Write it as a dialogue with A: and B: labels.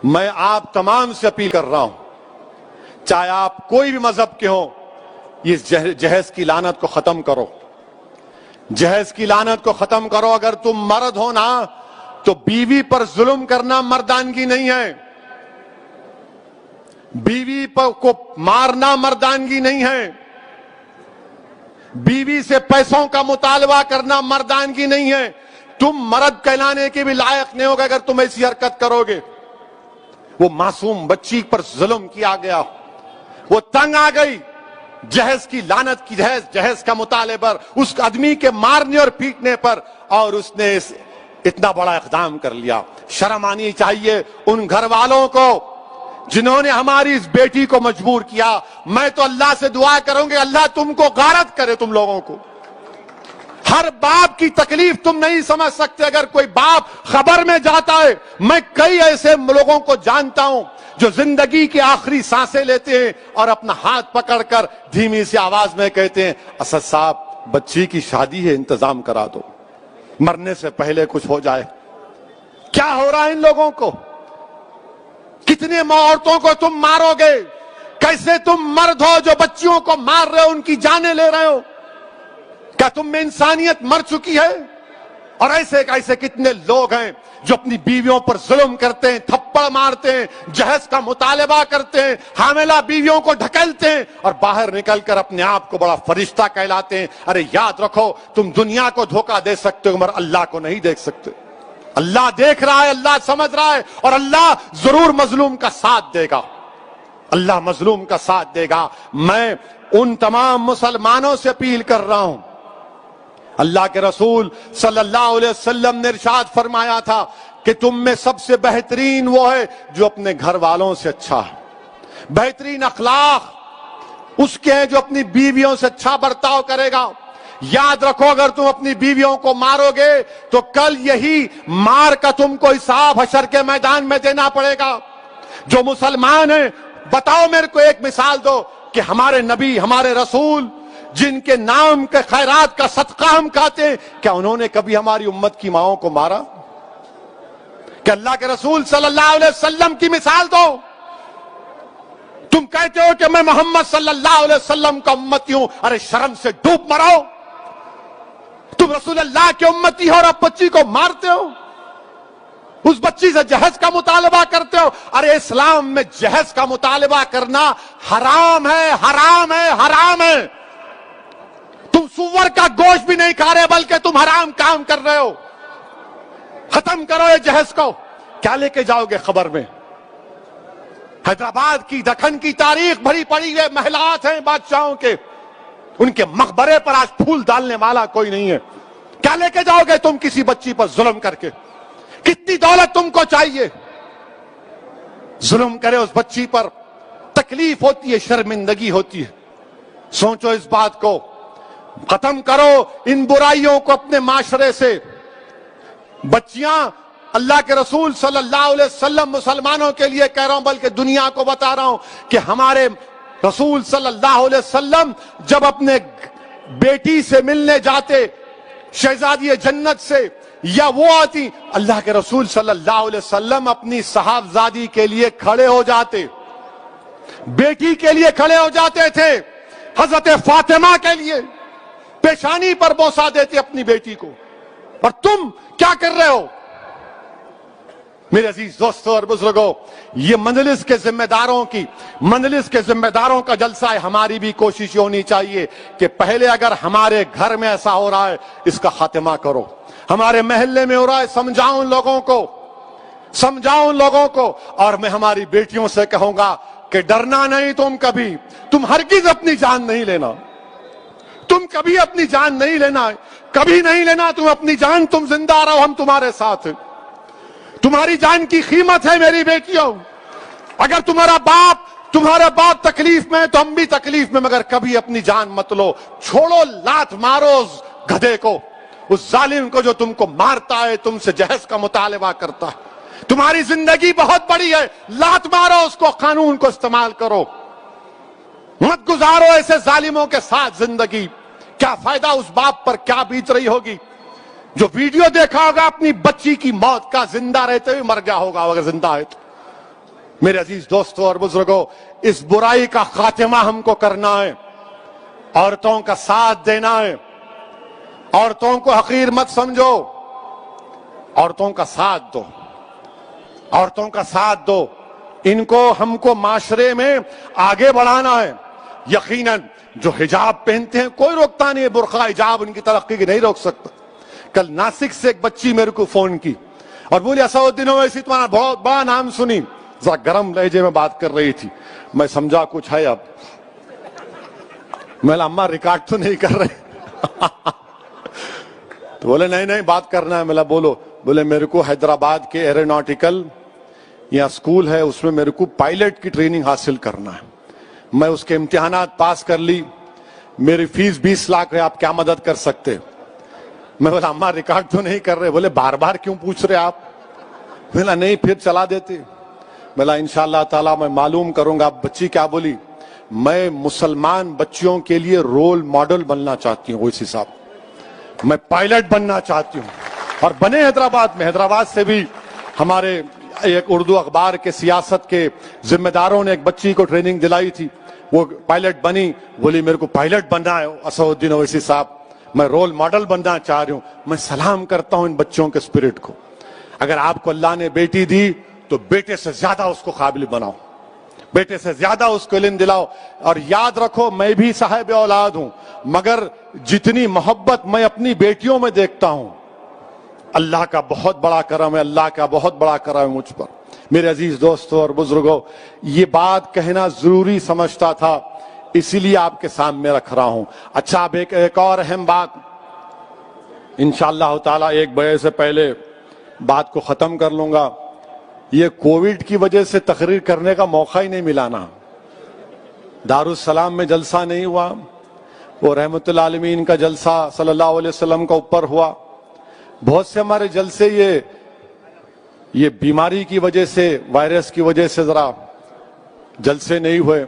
A: میں آپ تمام سے اپیل کر رہا ہوں، چاہے آپ کوئی بھی مذہب کے ہوں، یہ جہیز کی لعنت کو ختم کرو، جہیز کی لعنت کو ختم کرو۔ اگر تم مرد ہو نا تو بیوی پر ظلم کرنا مردانگی نہیں ہے، بیوی کو مارنا مردانگی نہیں ہے، بیوی سے پیسوں کا مطالبہ کرنا مردانگی نہیں ہے۔ تم مرد کہلانے کے بھی لائق نہیں ہوگا اگر تم ایسی حرکت کرو گے۔ وہ معصوم بچی پر ظلم کیا گیا، وہ تنگ آ گئی جہیز کی لعنت کی، جہیز کا مطالبے پر، اس آدمی کے مارنے اور پیٹنے پر، اور اس نے اتنا بڑا اقدام کر لیا۔ شرم آنی چاہیے ان گھر والوں کو جنہوں نے ہماری اس بیٹی کو مجبور کیا۔ میں تو اللہ سے دعا کروں گی اللہ تم کو غارت کرے، تم لوگوں کو۔ ہر باپ کی تکلیف تم نہیں سمجھ سکتے۔ اگر کوئی باپ خبر میں جاتا ہے، میں کئی ایسے لوگوں کو جانتا ہوں جو زندگی کی آخری سانسیں لیتے ہیں اور اپنا ہاتھ پکڑ کر دھیمی سی آواز میں کہتے ہیں اسد صاحب بچی کی شادی ہے، انتظام کرا دو، مرنے سے پہلے کچھ ہو جائے۔ کیا ہو رہا ہے ان لوگوں کو؟ کتنے عورتوں کو تم مارو گے؟ کیسے تم مرد ہو جو بچیوں کو مار رہے ہو، ان کی جانیں لے رہے ہو؟ کیا تم میں انسانیت مر چکی ہے؟ اور ایسے کتنے لوگ ہیں جو اپنی بیویوں پر ظلم کرتے ہیں، تھپڑ مارتے ہیں، جہیز کا مطالبہ کرتے ہیں، حاملہ بیویوں کو ڈھکیلتے ہیں اور باہر نکل کر اپنے آپ کو بڑا فرشتہ کہلاتے ہیں۔ ارے یاد رکھو تم دنیا کو دھوکہ دے سکتے ہو مگر اللہ کو نہیں دیکھ سکتے۔ اللہ دیکھ رہا ہے، اللہ سمجھ رہا ہے، اور اللہ ضرور مظلوم کا ساتھ دے گا، اللہ مظلوم کا ساتھ دے گا۔ میں ان تمام مسلمانوں سے اپیل کر رہا ہوں، اللہ کے رسول صلی اللہ علیہ وسلم نے ارشاد فرمایا تھا کہ تم میں سب سے بہترین وہ ہے جو اپنے گھر والوں سے اچھا ہے، بہترین اخلاق اس کے ہیں جو اپنی بیویوں سے اچھا برتاؤ کرے گا۔ یاد رکھو اگر تم اپنی بیویوں کو مارو گے تو کل یہی مار کا تم کو حساب حشر کے میدان میں دینا پڑے گا۔ جو مسلمان ہیں بتاؤ میرے کو ایک مثال دو کہ ہمارے نبی، ہمارے رسول جن کے نام کے خیرات کا صدقہ ہم کھاتے ہیں، کیا انہوں نے کبھی ہماری امت کی ماؤں کو مارا؟ کہ اللہ کے رسول صلی اللہ علیہ وسلم کی مثال دو۔ تم کہتے ہو کہ میں محمد صلی اللہ علیہ وسلم کا امتی ہوں، ارے شرم سے ڈوب مرو۔ تم رسول اللہ کے امتی ہو اور اب بچی کو مارتے ہو، اس بچی سے جہیز کا مطالبہ کرتے ہو۔ ارے اسلام میں جہیز کا مطالبہ کرنا حرام ہے، حرام ہے، حرام ہے۔ تم سور کا گوشت بھی نہیں کھا رہے بلکہ تم حرام کام کر رہے ہو۔ ختم کرو یہ جہیز کو۔ کیا لے کے جاؤ گے خبر میں؟ حیدرآباد کی، دکن کی تاریخ بھری پڑی ہوئے محلات ہیں بادشاہوں کے، ان کے مقبرے پر آج پھول ڈالنے والا کوئی نہیں ہے۔ کیا لے کے جاؤ گے تم کسی بچی پر ظلم کر کے؟ کتنی دولت تم کو چاہیے؟ ظلم کرے اس بچی پر، تکلیف ہوتی ہے، شرمندگی ہوتی ہے۔ سوچو اس بات کو، ختم کرو ان برائیوں کو اپنے معاشرے سے۔ بچیاں، اللہ کے رسول صلی اللہ علیہ وسلم مسلمانوں کے لیے کہہ رہا ہوں بلکہ دنیا کو بتا رہا ہوں کہ ہمارے رسول صلی اللہ علیہ وسلم جب اپنے بیٹی سے ملنے جاتے، شہزادی جنت سے، یا وہ آتی، اللہ کے رسول صلی اللہ علیہ وسلم اپنی صاحبزادی کے لیے کھڑے ہو جاتے، بیٹی کے لیے کھڑے ہو جاتے تھے، حضرت فاطمہ کے لیے پیشانی پر بوسہ دیتے اپنی بیٹی کو۔ اور تم کیا کر رہے ہو؟ میرے عزیز دوستوں اور بزرگوں، یہ مجلس کے ذمہ داروں کا جلسہ ہے۔ ہماری بھی کوشش ہونی چاہیے کہ پہلے اگر ہمارے گھر میں ایسا ہو رہا ہے اس کا خاتمہ کرو، ہمارے محلے میں ہو رہا ہے سمجھاؤ ان لوگوں کو۔ اور میں ہماری بیٹیوں سے کہوں گا کہ ڈرنا نہیں، تم ہرگز اپنی جان نہیں لینا، تم کبھی اپنی جان نہیں لینا، کبھی نہیں لینا تم اپنی جان۔ تم زندہ رہو، ہم تمہارے ساتھ ہیں، تمہاری جان کی قیمت ہے میری بیٹیوں۔ اگر تمہارا باپ تکلیف میں ہے تو ہم بھی تکلیف میں، مگر کبھی اپنی جان مت لو۔ چھوڑو، لات مارو اس گدھے کو، اس ظالم کو جو تم کو مارتا ہے، تم سے جہیز کا مطالبہ کرتا ہے۔ تمہاری زندگی بہت بڑی ہے، لات مارو اس کو، قانون کو استعمال کرو، مت گزارو ایسے ظالموں کے ساتھ زندگی۔ کیا فائدہ اس باپ پر کیا بیت رہی ہوگی جو ویڈیو دیکھا ہوگا اپنی بچی کی موت کا، زندہ رہتے ہوئے مر گیا ہوگا اگر زندہ ہے تو۔ میرے عزیز دوستوں اور بزرگوں، اس برائی کا خاتمہ ہم کو کرنا ہے، عورتوں کا ساتھ دینا ہے، عورتوں کو حقیر مت سمجھو، عورتوں کا ساتھ دو، عورتوں کا ساتھ دو، ان کو ہم کو معاشرے میں آگے بڑھانا ہے۔ یقیناً جو حجاب پہنتے ہیں کوئی روکتا نہیں ہے، برقع حجاب ان کی ترقی کی نہیں روک سکتا۔ کل ناسک سے ایک بچی میرے کو فون کی اور بولی اسدالدین اویسی تمہارا بہت بڑا نام سنی، ذرا گرم لہجے میں بات کر رہی تھی، میں سمجھا کچھ ہے اب، میں اماں ریکارڈ تو نہیں کر رہے تو بولے نہیں بات کرنا ہے، میں بولو، بولے میرے کو حیدرآباد کے ایروناٹیکل یا اسکول ہے اس میں میرے کو پائلٹ کی ٹریننگ حاصل کرنا ہے، میں اس کے امتحانات پاس کر لی، میری فیس 20 لاکھ ہے، آپ کیا مدد کر سکتے؟ میں بولا اماں ریکارڈ تو نہیں کر رہے، بولے بار بار کیوں پوچھ رہے آپ؟ میں بولا نہیں پھر چلا دیتے، میں بولا انشاءاللہ تعالیٰ میں معلوم کروں گا۔ بچی کیا بولی؟ میں مسلمان بچیوں کے لیے رول ماڈل بننا چاہتی ہوں، اویسی صاحب میں پائلٹ بننا چاہتی ہوں، اور بنے حیدرآباد میں۔ حیدرآباد سے بھی ہمارے ایک اردو اخبار کے سیاست کے ذمہ داروں نے ایک بچی کو ٹریننگ دلائی تھی، وہ پائلٹ بنی، بولی میرے کو پائلٹ بننا ہے اسدالدین اویسی صاحب، میں رول ماڈل بننا چاہ رہی ہوں۔ میں سلام کرتا ہوں ان بچوں کے اسپرٹ کو۔ اگر آپ کو اللہ نے بیٹی دی تو بیٹے سے زیادہ اس کو قابل بناؤ، بیٹے سے زیادہ اس کو علم دلاؤ، اور یاد رکھو میں بھی صاحب اولاد ہوں، مگر جتنی محبت میں اپنی بیٹیوں میں دیکھتا ہوں، اللہ کا بہت بڑا کرم ہے، اللہ کا بہت بڑا کرم ہے مجھ پر۔ میرے عزیز دوستوں اور بزرگوں، یہ بات کہنا ضروری سمجھتا تھا، اسی لیے آپ کے سامنے رکھ رہا ہوں۔ اچھا اب ایک اور اہم بات، انشاءاللہ تعالیٰ 1 بجے سے پہلے بات کو ختم کر لوں گا۔ یہ کووڈ کی وجہ سے تقریر کرنے کا موقع ہی نہیں ملانا، دارالسلام میں جلسہ نہیں ہوا، وہ رحمت اللہ عالمین کا جلسہ صلی اللہ علیہ وسلم کا اوپر ہوا، بہت سے ہمارے جلسے یہ بیماری کی وجہ سے، وائرس کی وجہ سے ذرا جلسے نہیں ہوئے۔